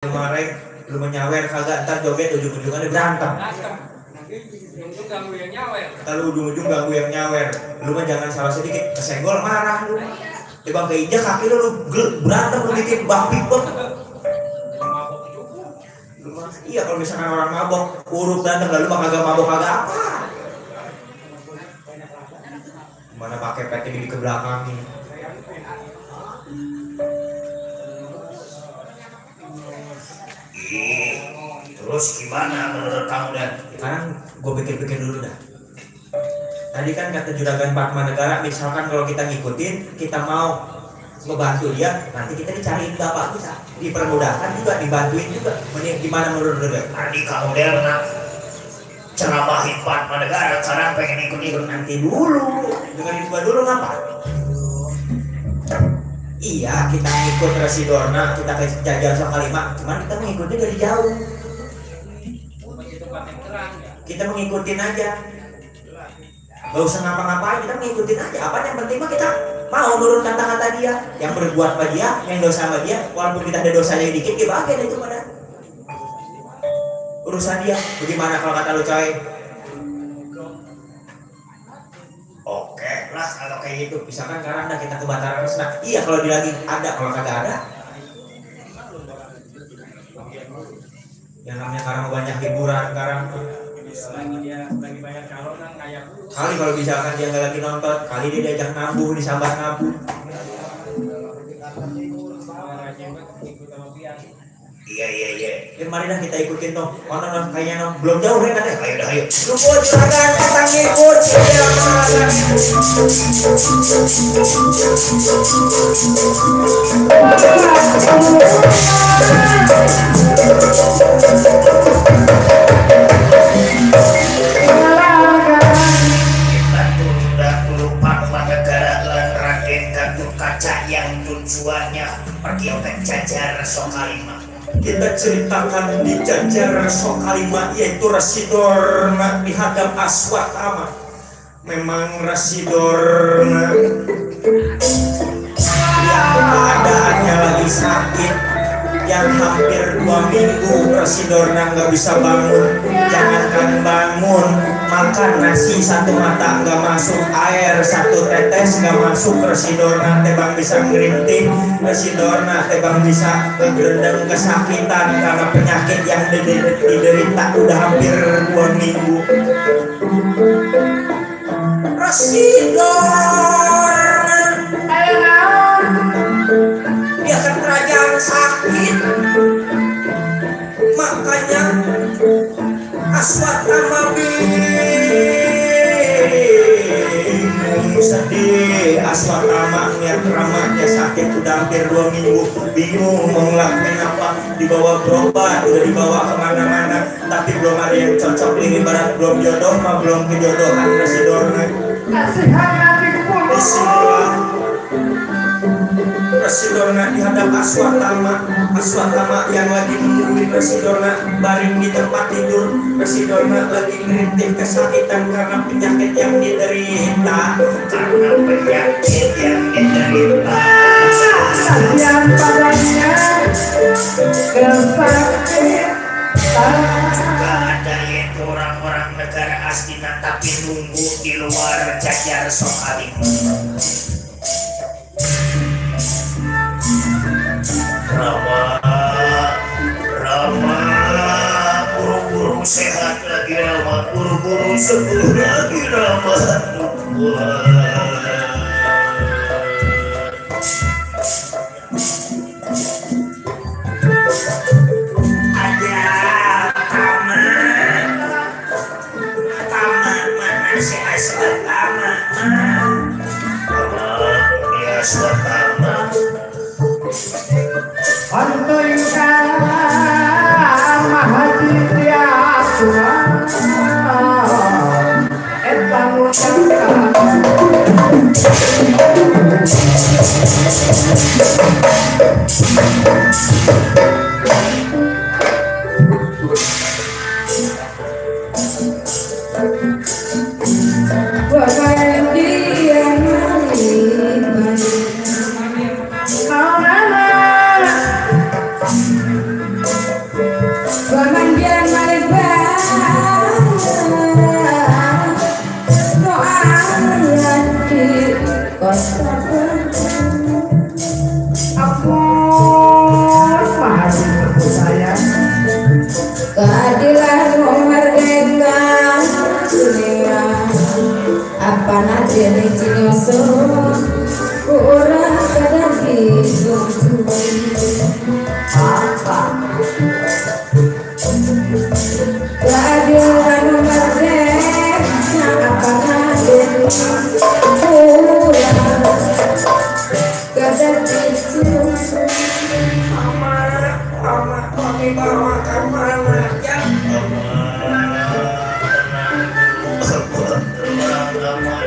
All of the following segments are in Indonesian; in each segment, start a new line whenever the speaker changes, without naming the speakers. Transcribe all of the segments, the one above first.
Kemarin lu menyawer kagak, ntar joget ujung-ujungannya berantem. Kalau ujung-ujung ganggu yang nyawer, lu mah jangan salah sedikit kesenggol marah lu. Tiba keinjak kaki lu berantem lu bikin bak-bak. Iya kalau misalkan orang mabok urut berantem lalu mah kagak mabok kagak apa. Mana pakai pet ini ke belakang ini.
Terus gimana menurut kamu Dan?
Sekarang gue pikir-pikir dulu dah. Tadi kan kata Juragan Padmanegara, misalkan kalau kita ngikutin, kita mau ngebantu dia, nanti kita dicariin bapak kita, dipermudahkan juga, dibantuin juga. Gimana menurut lu?
Tadi kamu Dan pernah ceramahin Padmanegara, sekarang pengen ikut-ikut.
Nanti dulu, dengerin gua dulu ngapa? Iya, kita ikut Residorna, kita ke Jajar Sokalima, cuman kita mengikuti dari jauh. Kita mengikutin aja. Gak usah ngapa-ngapain, kita mengikutin aja. Apa yang penting mah kita mau nurut kata-kata dia, yang berbuat sama dia, yang dosa sama dia, walaupun kita ada dosanya dikit, dia bagian itu pada urusan dia. Bagaimana kalau kata lu coy?
Oke lah kalau kayak gitu.
Misalkan sekarang dah kita ke Batara Resna. Iya kalau dia lagi ada, kalau kagak ada. Yang namanya sekarang banyak hiburan sekarang.
Lagi dia lagi banyak calon kan kayak
Kali kalau misalkan dia nggak lagi nonton, kali dia diajak nabuh, disambar nabuh.
Iya.
Mari dah kita ikutin dong. Mana dong kayaknya dong belum jauh ya katanya.
Ayo dah ayo.
Tunggu juragan kita ngikut.
Tujuannya pergi ke Jajar Sokalima.
Kita ceritakan di Jajar Sokalima yaitu Residorna dihadap Aswatama. Memang Residorna yang keadaannya lagi sakit, yang hampir 2 minggu Residorna nggak bisa bangun. Jangankan bangun, makan nasi satu mata nggak masuk, air satu tetes nggak masuk. Residorna tebang bisa ngerinting, Residorna tebang bisa ngegerendeng kesakitan karena penyakit yang diderita udah hampir 2 minggu. Residorna dia kan kerajaan sakit, makanya Aswatama bingung sedih. Aswatama ngeliat ramahnya sakit udah hampir 2 minggu, bingung mau ngelakuin apa. Dibawa berobat, udah dibawa kemana-mana, tapi belum ada yang cocok. Ini barat belum jodoh mah belum kejodohan Residorna. Bismillah. Residorna dihadap Aswatama. Aswatama yang lagi menungguin Residorna baring di tempat tidur. Residorna lagi merintih kesakitan karena penyakit yang diderita.
Karena penyakit yang diderita.
Yang padanya kesakitan.
Juga ada yaitu orang-orang negara Astina tapi nunggu di luar Jajar Sokalima. Rama, buru-buru sehat lagi Rama, buru-buru sembuh lagi Rama. Ada taman mana si Aswatama? Ini Aswatama.
Hantuika mahaditya Tuhan Etang ucapkan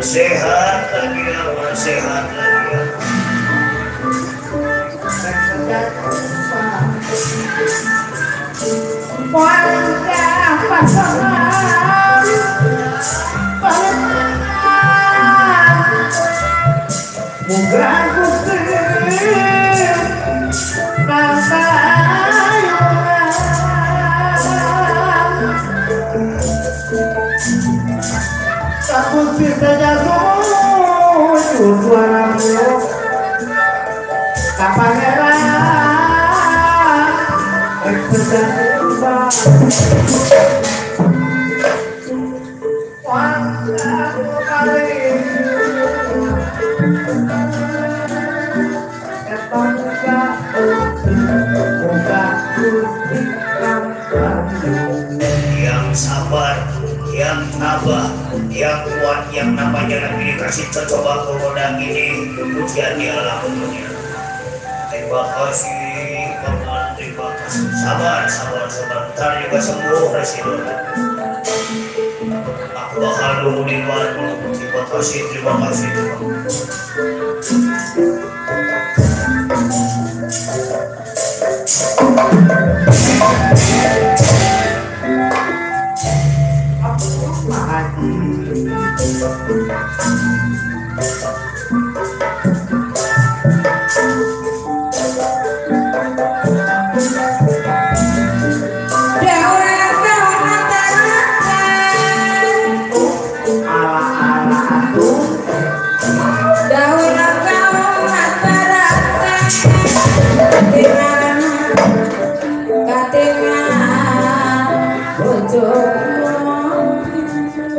Sehat lagi lama, sehat lagi.
Wajah pasangan Moga Gusti Gusti saja sujud suaramu Kapangeran
yang sabar, yang tabah, yang kuat, yang namanya lagi dikasih coba kemudian ini ujian di alam dunia. Terima kasih, Bapak, terima kasih. Sabar, ntar juga sembuh Presiden. Aku bakal nunggu di luar dulu. Terima kasih.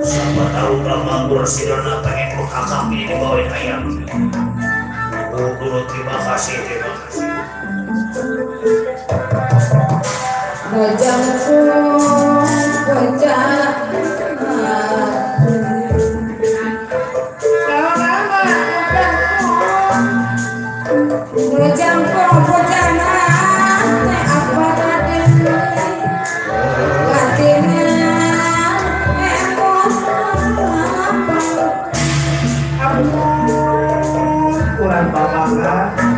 Sama tahu lama Presiden pengen lu kakak ini dibawain ayam. Dulu terima kasih.
kurang babakan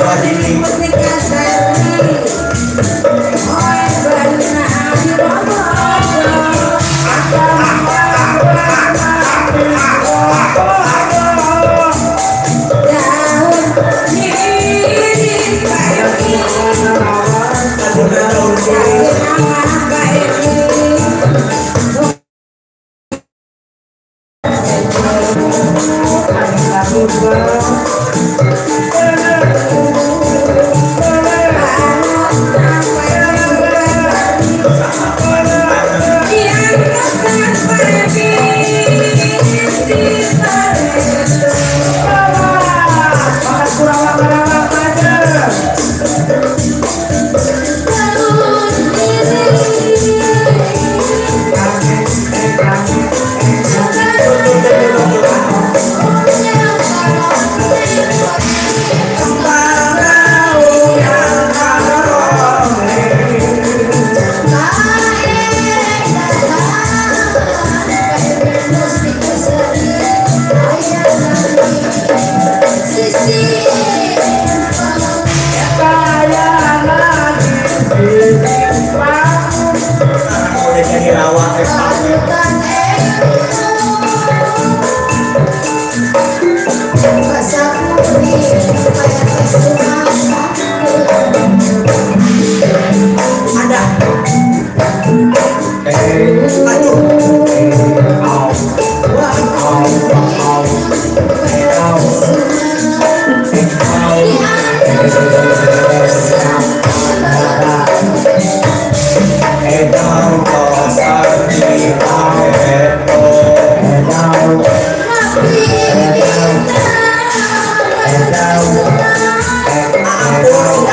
Jawa Dili.
Aduh,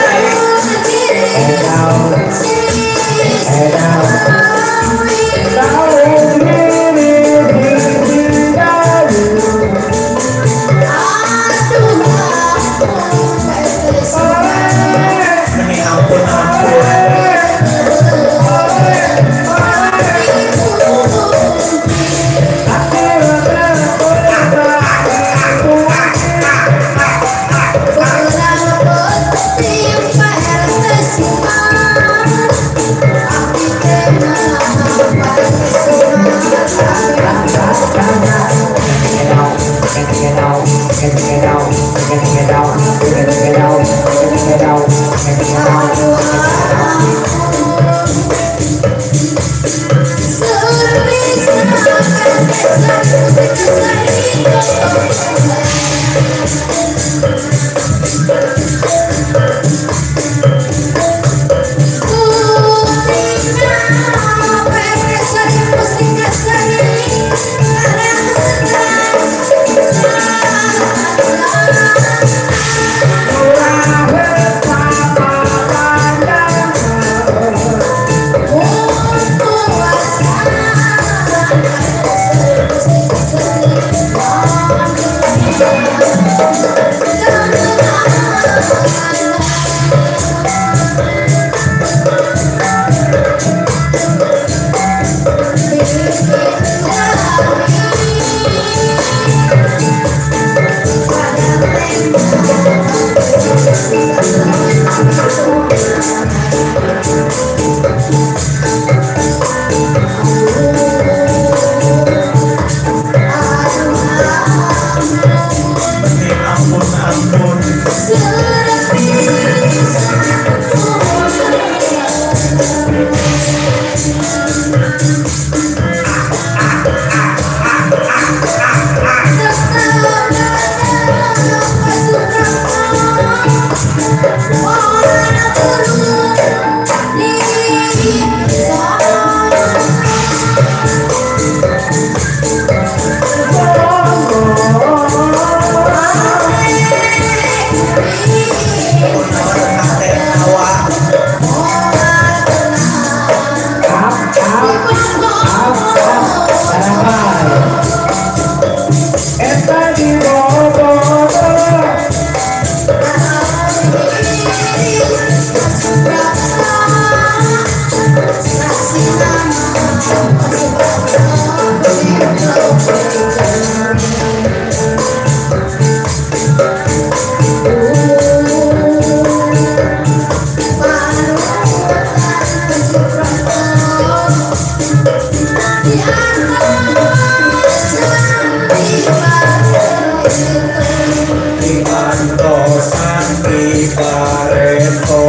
Bareto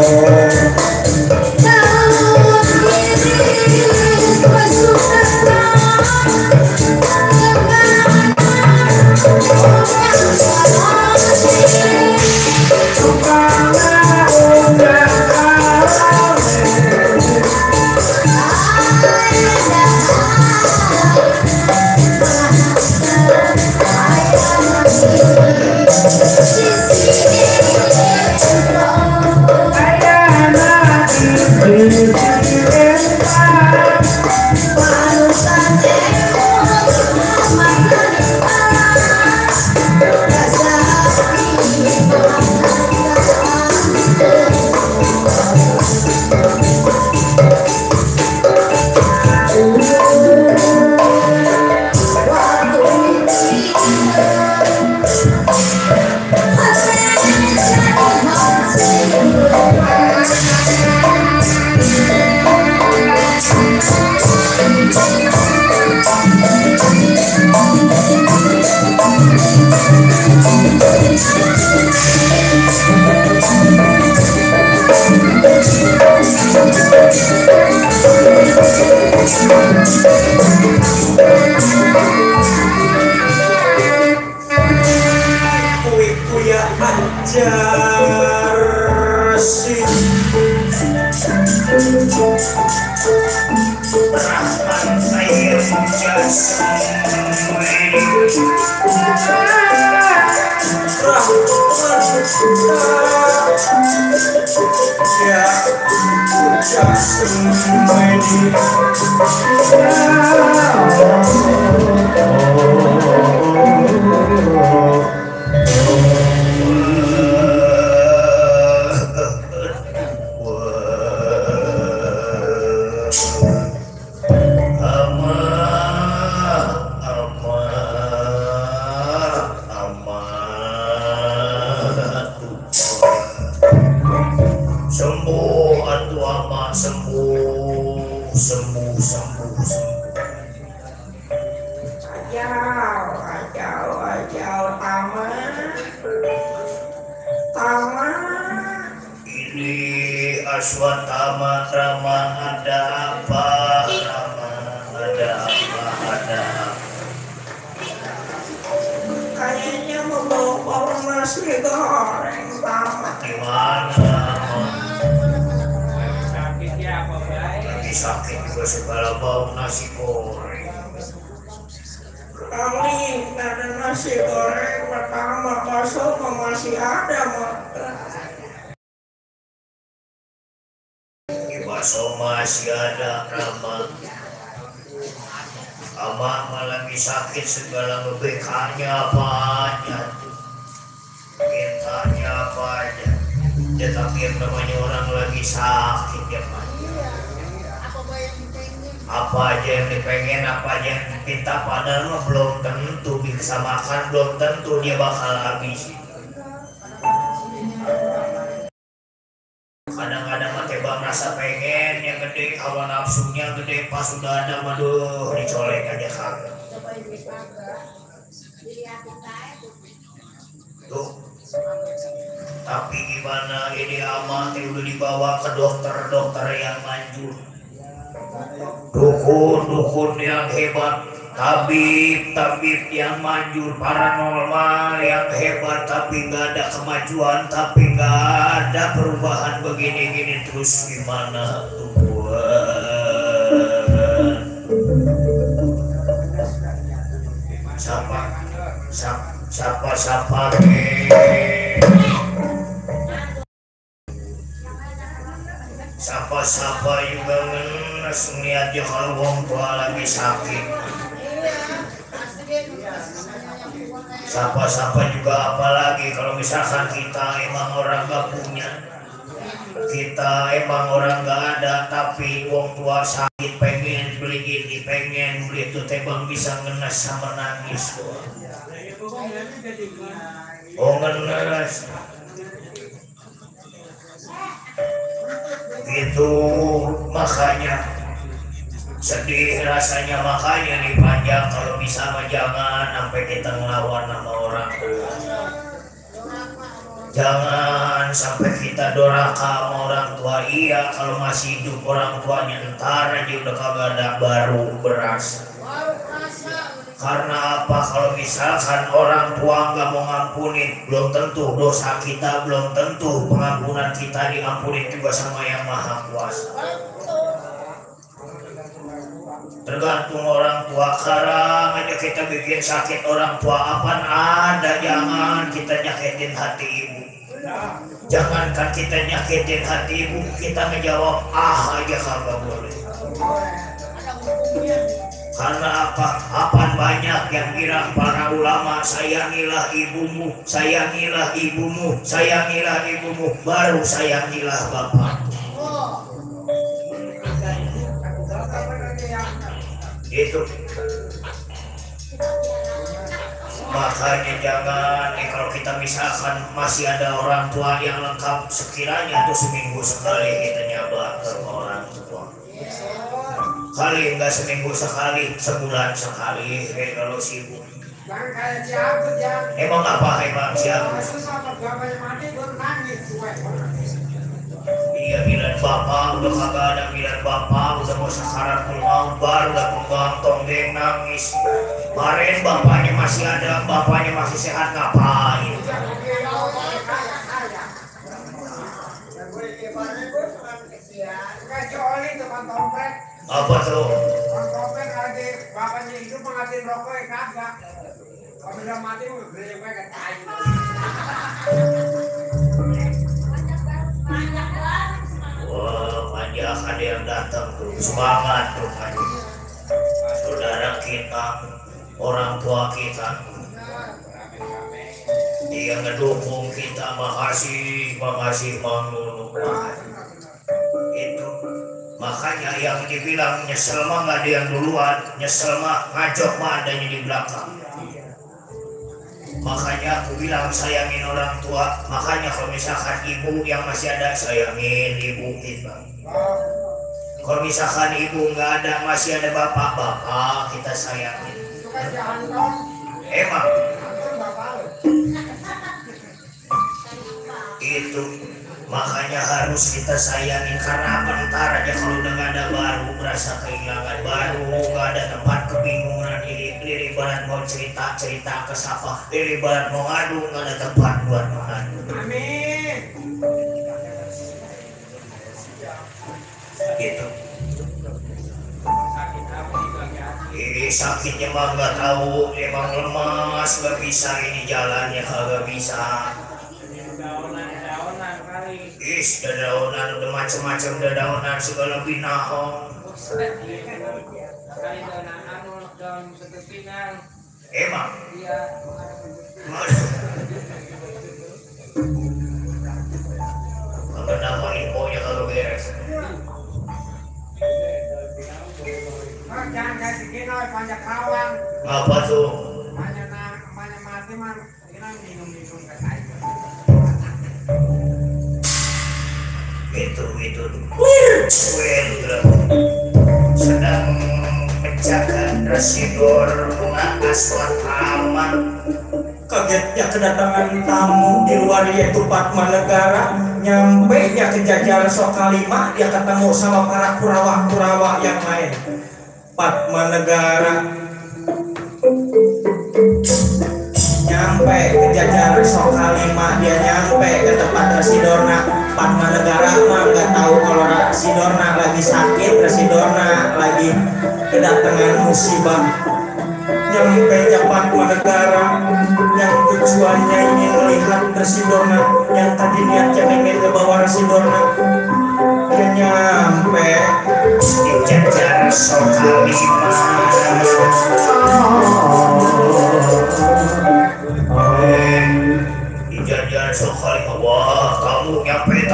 Kuya ajar sih
Rahman saya jas
ya
sembuh atuh ama sembuh
ajau tama
ini Aswatama Rama ada apa Rama ada apa
kayaknya membawa nasi goreng tama
gimana
sakit ya apa baik
lagi sakit juga segala bau nasi goreng
kali ada nasi goreng pertama bakso masih ada mah
bakso masih ada Rama ama lagi sakit segala ngebekannya apa aja mintanya apa aja tetapi yang namanya orang lagi sakit ya Pak apa aja yang dipengen apa aja yang dipinta padahal mah belum tentu bisa makan belum tentu dia bakal habis kadang-kadang mah teba merasa pengen yang gede awal nafsunya gede pas sudah ada maduh dicolek aja kagak tuh tapi gimana ini amat udah dibawa ke dokter yang manjur dukun yang hebat tabib yang manjur paranormal yang hebat tapi nggak ada kemajuan tapi nggak ada perubahan begini terus gimana Tuhan siapa Sapa juga langsung lihat ya kalau wong tua lagi sakit. Sapa juga apalagi kalau misalkan kita emang orang gak punya, kita emang orang gak ada tapi wong tua sakit pengen beli ini pengen beli itu tebang bisa ngenes sama nangis. Oh ngenes. Itu makanya sedih rasanya makanya nih panjang kalau bisa mah jangan sampai kita ngelawan sama orang tua. Jangan sampai kita doraka sama orang tua. Iya, kalau masih hidup orang tuanya entar aja udah kagak ada baru berasa. Karena apa? Kalau misalkan orang tua nggak mau ngampunin, belum tentu dosa kita, belum tentu pengampunan kita diampunin juga sama yang maha kuasa. Tergantung orang tua. Sekarang aja kita bikin sakit orang tua, apaan ada. Jangan kita nyakitin hati ibu. Jangankan kita nyakitin hati ibu, kita ngejawab aja kagak boleh. Karena apa? Apaan banyak yang bilang para ulama, sayangilah ibumu, sayangilah ibumu, sayangilah ibumu, baru sayangilah bapak. Itu makanya jangan kalau kita misalkan masih ada orang tua yang lengkap, sekiranya tuh seminggu sekali kita nyabar ke orang tua. Kali enggak seminggu sekali, sebulan sekali. Kalau sibuk emang apa emang siapa? Iya, bilang bapak udah kagak ada, bilang bapak udah mau sakaratul maut, baru udah gantung deh nangis. Kemarin bapaknya masih ada, bapaknya masih sehat, ngapain? Apa tuh?
Bapaknya itu pengatin rokok ya kagak. Kalau udah mati mau beli gue ke tai.
Wah, banyak ada yang datang tuh, semangat tuh kan. Saudara kita, orang tua kita, dia ngedukung kita, makasih mangunu. Itu makanya yang dibilang nyesel mah nggak ada yang duluan, nyesel mah ngajok mah adanya di belakang. Makanya aku bilang sayangin orang tua. Makanya kalau misalkan ibu yang masih ada, sayangin ibu kita. Kalau misalkan ibu nggak ada, masih ada bapak kita sayangin. Emang itu makanya harus kita sayangin. Karena bentar aja kalau udah nggak ada baru berasa kehilangan, baru nggak ada tempat kebingungan. Ini barat mau cerita ke siapa, ini barat mau ngadu, nggak ada tempat buat mengadu.
Amin.
Gitu. Ini sakitnya mah nggak tahu, emang lemas, nggak bisa ini jalannya kagak bisa.
Daunan kali.
Dadaunan udah macem-macem, dadaunan segala binahong.
Kali daun setepingan.
Emang?
Iya.
Kagak nama infonya kalau beres.
Jangan kayak begini, banyak kawan.
Apa tuh?
Banyak mati mah, kita minum ke tai.
Itu sedang menjaga residor aswat aman.
Kagetnya kedatangan tamu di luar yaitu Padma Negara. Nyampe ya ke Jajar Sokalima, dia ketemu sama para kurawa-kurawa yang lain. Padma Negara nyampe ke Jajar Sokalima, dia nyampe ke tempat Residorna. Padma Negara mah nggak tahu kalau Residorna lagi sakit, Residorna lagi kedatangan musibah. Nyampe Padma Negara yang tujuannya ingin melihat Residorna, yang tadi niatnya ingin ke bawah Residorna. Dia nyampe
di Jajar Sokalima. Di Jajar Sokalima. Wah, tamu nyampe.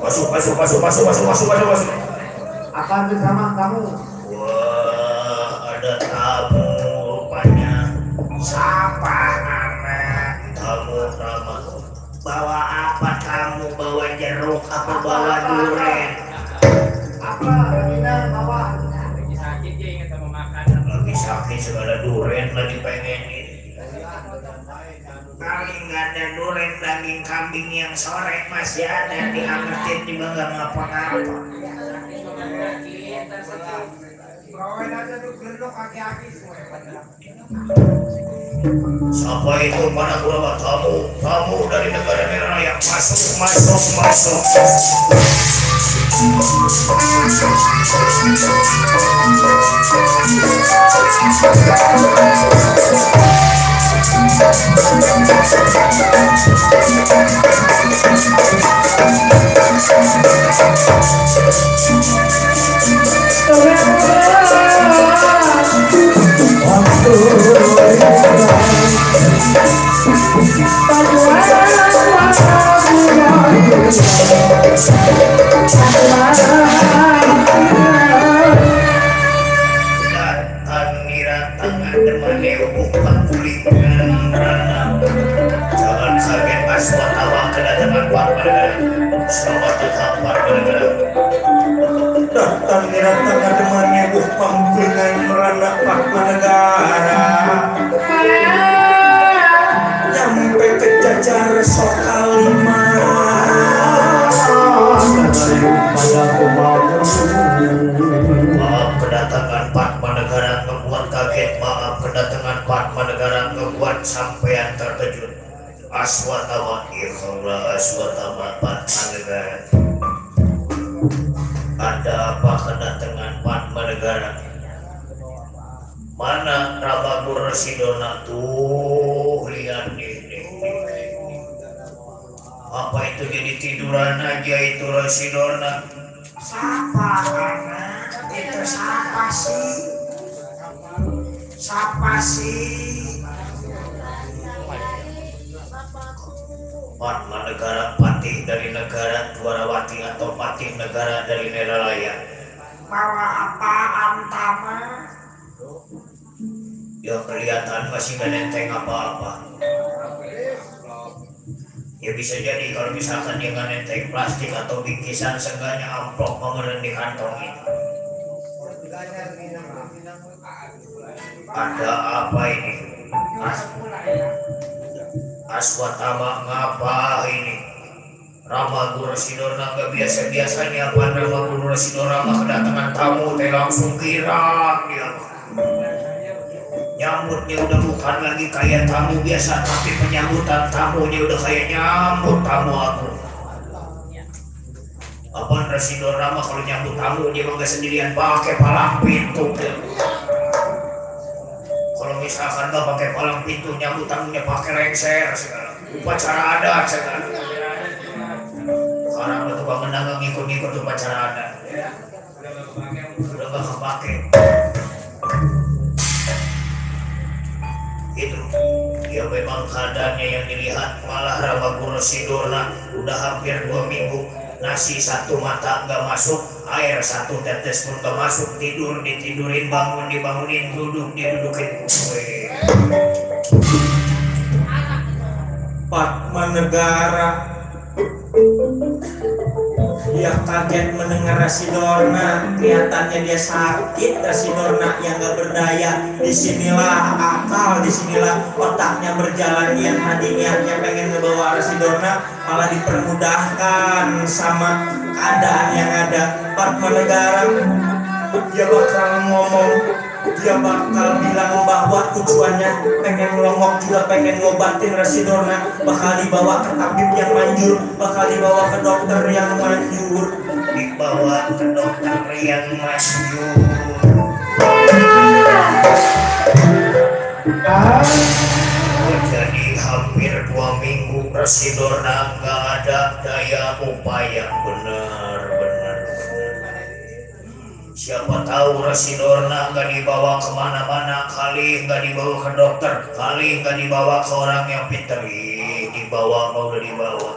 Masuk.
Akan bersama kamu.
Wah, ada tamu rupanya.
Siapa anak?
Tamu ramah. Bawa apa kamu? Bawa jeruk apa bawa durian?
Apa kita bawa?
Lagi sakit ya, ingat sama makan.
Lagi sakit segala durian lah dipengenin. nggak ada duren daging kambing yang sore masih ada diangetin juga nggak ngapa-ngapa.
Bawain aja tuh gelendok kaki-kaki semua.
Siapa itu para kurawa tamu dari negara-negara yang masuk. Jangan kaget Aswatama kedatangan Parmanegara. Selamat datang Parmanegara.
Datang niratan demannya buh pangklingan merana Parmanegara. Nyampe ke jajar Sokalima.
Maaf kedatangan Parmanegara membuat kaget. Maaf kedatangan Parmanegara membuat sampean terkejut. Aswatama, ikhlas Aswatama Parmanegara. Ada apa kedatangan Parmanegara? Mana Ramagur Sidona tuh, lihat nih. Apa itu jadi tiduran aja itu Rasidona?
Siapa anak? Itu siapa sih?
Parmanegara patih dari negara Dwarawati atau patih negara dari Neralaya.
Bawa apaan Tama?
Ya kelihatan masih gak nenteng apa-apa. Ya bisa jadi kalau misalkan dia gak nenteng plastik atau bingkisan, seenggaknya amplop mengeren di kantong itu. Ada apa ini? Aswatama ngapa ini? Ramagur Sidona gak biasa-biasanya apa Ramagur Sidona mah kedatangan tamu teh langsung girang dia. Nyambutnya udah bukan lagi kayak tamu biasa, tapi penyambutan tamunya udah kayak nyambut tamu aku. Apaan Rasidona mah kalau nyambut tamu dia mah gak sendirian pakai palang pintu. Kalau misalkan gak pakai palang pintu, nyambut tamunya pakai lengser segala. Upacara adat segala. Sekarang udah tukang menanggang ngikut-ngikut upacara adat. Udah gak kepake. Itu ya memang keadaannya yang dilihat. Malah Ramagur Sidona udah hampir 2 minggu nasi 1 mata gak masuk, air 1 tetes pun gak masuk, tidur ditidurin, bangun dibangunin, duduk didudukin.
Parmanegara dia kaget mendengar Rasidona. Kelihatannya dia sakit. Rasidona yang gak berdaya. Disinilah akal, disinilah otaknya berjalan. Yang tadi niatnya pengen ngebawa Rasidona malah dipermudahkan sama keadaan yang ada. Parmanegara dia bakal ngomong, dia bakal bilang bahwa tujuannya pengen ngelongok juga, pengen ngobatin Rasidona, bakal dibawa ke tabib yang manjur, bakal dibawa ke dokter yang manjur.
Dibawa ke dokter yang manjur. Jadi hampir 2 minggu Rasidona gak ada daya upaya. Bener. Siapa tahu Rasidona gak dibawa kemana-mana, kali gak dibawa ke dokter, kali gak dibawa ke orang yang pinter. Dibawa mau udah dibawa.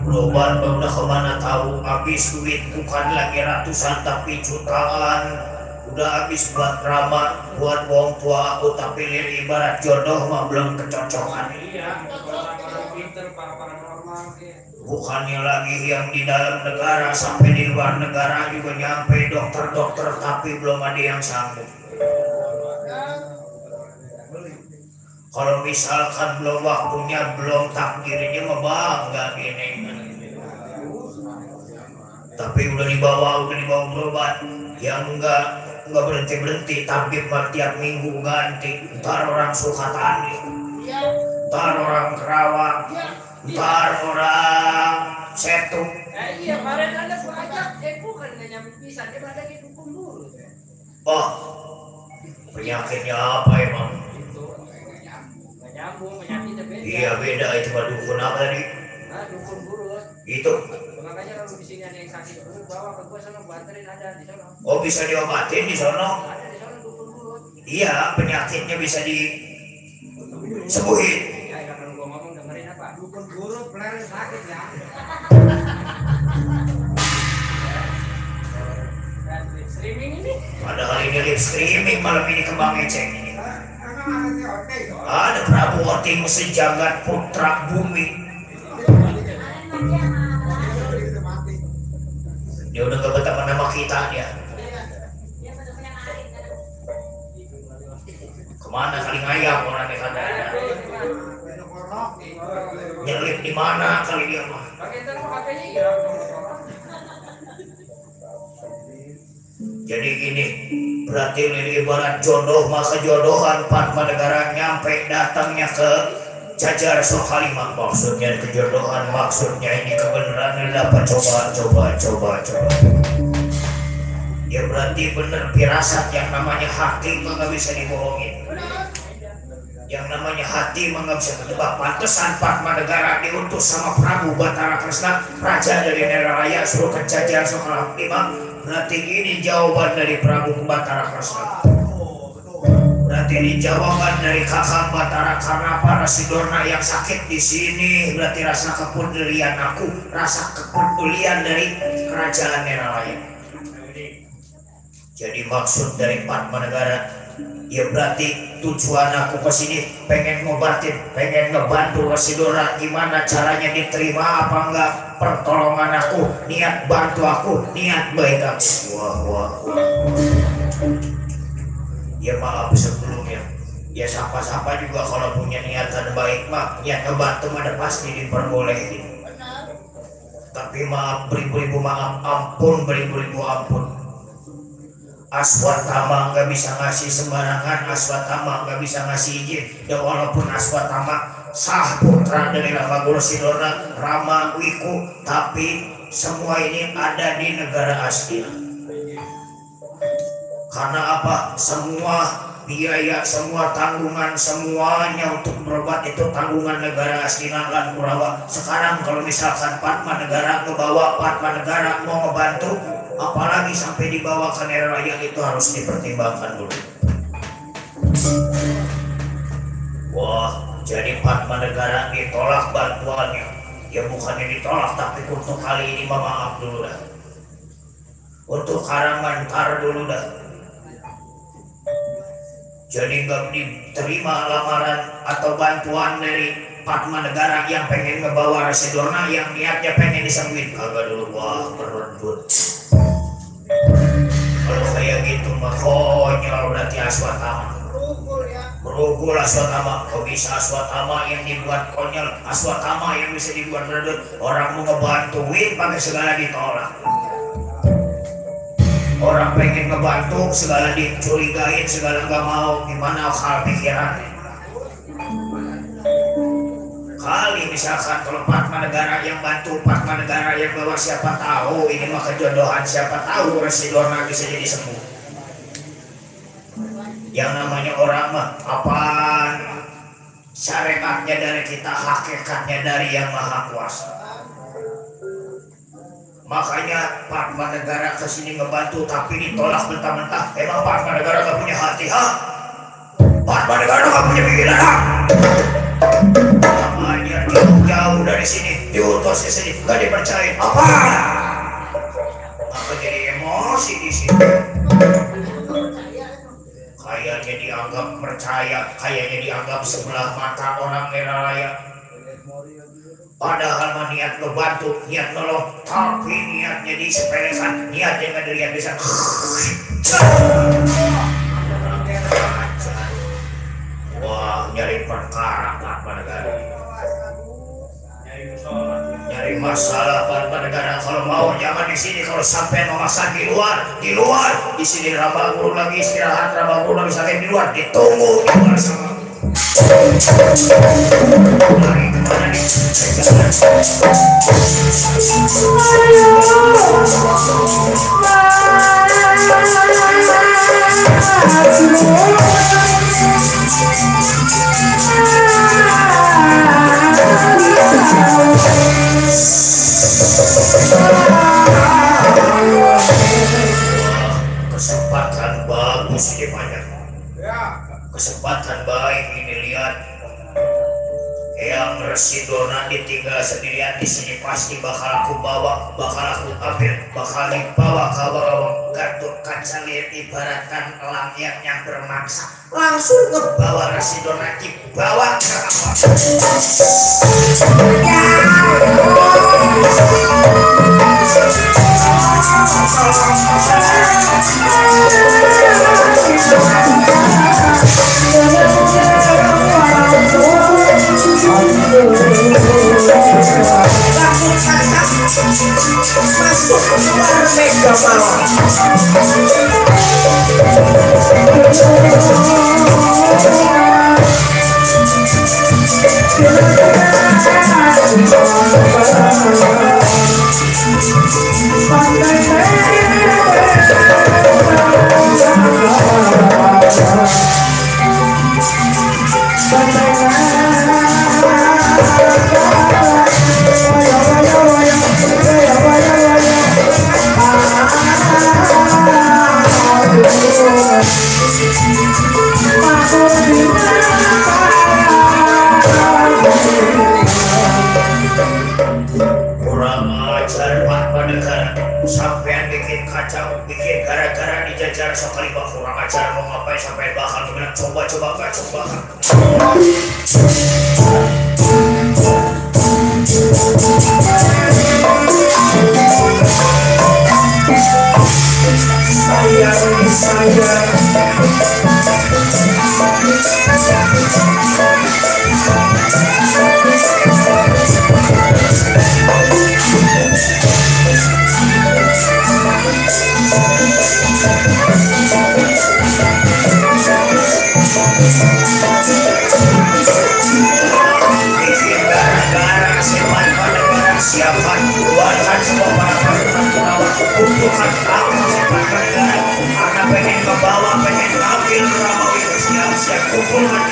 Berobat udah kemana tahu, habis duit bukan lagi ratusan tapi jutaan. Udah habis buat Rama, buat wong tua aku, tapi lir ibarat jodoh mah belum kecocokan. Bukannya lagi yang di dalam negara, sampai di luar negara juga nyampe dokter-dokter, tapi belum ada yang sanggup. Kalau misalkan belum waktunya, belum takdirnya mah bangga gini. Tapi udah dibawa berobat, yang enggak berhenti tabib tiap minggu ganti. Ntar orang Sukatani, ntar orang Kerawang, ntar orang Setu.
Iya, kemarin ada banyak, bukan nyampe pisan, dia ada di dukun dulu.
Oh, penyakitnya apa emang?
Nyambung, penyakitnya beda.
Iya beda, itu mah dukun apa tadi?
Nah, dukun burut.
Itu.
Makanya kalau di sini ada yang sakit burut, bawa ke gua sana, banterin ada di sana.
Oh, bisa diobatin di sono?
Ada di sana dukun burut.
Iya, penyakitnya bisa disembuhin.
Ya, kalau gua ngomong dengerin apa? Dukun burut, peler sakit ya. Dan live streaming ini.
Padahal ini live streaming malam ini kembang eceng ini. Ada Prabu Oting sejagat putra bumi. Dia udah gak betah nama kita dia. Kemana kali ngayap orangnya kan? Nyelip di mana kali dia mah? Jadi gini, berarti ini ibarat jodoh, maka jodohan Padma Negara nyampe datangnya ke Jajar Sokalimah. Maksudnya kejodohan, maksudnya ini kebenaran dapat coba. Ya berarti bener firasat, yang namanya hati nggak bisa dibohongin. Yang namanya hati nggak bisa ketebak. Pantesan Padma Negara diutus sama Prabu Batara Kresna, raja dari Neraraya, suruh ke Jajar Sokalimah. Berarti ini jawaban dari Prabu Batara Kresna. Berarti ini jawaban dari kakak Batara, karena para Sidorna yang sakit di sini berarti rasa kepedulian aku, rasa kepedulian dari kerajaan Neraraya. Jadi maksud dari Padma Negara, ya berarti tujuan aku kesini pengen ngobatin, pengen ngebantu Sidorna. Gimana caranya diterima apa enggak pertolongan aku, niat bantu aku, niat baik aku. Wah. Ya maaf sebelumnya, ya siapa juga kalau punya niatan baik mah, niat ngebantu mah pasti diperbolehin. Tapi maaf, beribu-ribu maaf, ampun, beribu-ribu ampun. Aswatama nggak bisa ngasih sembarangan, Aswatama nggak bisa ngasih izin. Ya walaupun Aswatama sah putra dari Rama Guru Sidorna, Rama Wiku, tapi semua ini ada di negara Astina. Karena apa? Semua biaya, semua tanggungan, semuanya untuk berobat itu tanggungan negara Astina lan Kurawa. Sekarang kalau misalkan Padma Negara ngebawa, Padma Negara mau ngebantu, apalagi sampai dibawa ke Neraraya, itu harus dipertimbangkan dulu. Wah, jadi Padma Negara ditolak bantuannya. Ya bukannya ditolak, tapi untuk kali ini maaf dulu dah. Untuk Karangan ntar dulu dah. Jadi nggak diterima lamaran atau bantuan dari Padma Negara yang pengen ngebawa Sidorna, yang niatnya pengen disembuhin. Kagak dulu, wah berebut. Kalau kayak gitu mah konyol berarti Aswatama. Merugul Aswatama. Kok bisa Aswatama yang dibuat konyol, Aswatama yang bisa dibuat berebut? Orang mau ngebantuin pakai segala ditolak. Orang pengen ngebantu segala dicurigain, segala nggak mau. Gimana akal pikirannya? Kali misalkan kalau Padma Negara yang bantu, Padma Negara yang bawa, siapa tahu ini mah kejodohan, siapa tahu Sidorna bisa jadi sembuh. Yang namanya orang mah apaan syariatnya dari kita, hakikatnya dari Yang Maha Kuasa. Makanya Padma Negara kesini ngebantu tapi ditolak mentah-mentah. Emang Padma Negara gak punya hati, ha? Padma Negara gak punya pikiran, ha? Makanya jauh dari sini, diutus ke sini, gak dipercaya. Apa? Apa jadi emosi di sini? Kayaknya dianggap percaya, kayaknya dianggap sebelah mata orang Neraraya. Padahal niat ngebantu, niat nolong, tapi niatnya disepelekan, niatnya nggak dilihat bisa. Wah, nyari perkara Pak Negara. Nyari masalah Pak Negara. Kalau mau jangan di sini, kalau sampai memaksa di luar. Di sini Rama Guru lagi istirahat, Rama Guru lagi sakit di luar, ditunggu di luar sama. Lari kemana nih? Kesempatan bagus ini banyak. Kesempatan baik ini, lihat. Yang Residona ditinggal sendirian di sini pasti bakal aku bawa, bakal aku ambil, bakal dibawa ke bawah Gatot Kaca. Lihat ibaratkan elang yang bermangsa, langsung ngebawa Residona, dibawa ke apa?
Masuk keluar Mega Mawar.
Kurang ajar Pak Negara, sampean bikin kacau, bikin gara-gara dijajar sekali Pak. Kurang ajar, mau ngapain sampai bakal bilang coba-coba nggak coba. Siapkan buatan semua para pasukan Kurawa untuk karena pengen ke bawah, pengen ambil Ramawi. Siap-siap kumpulkan.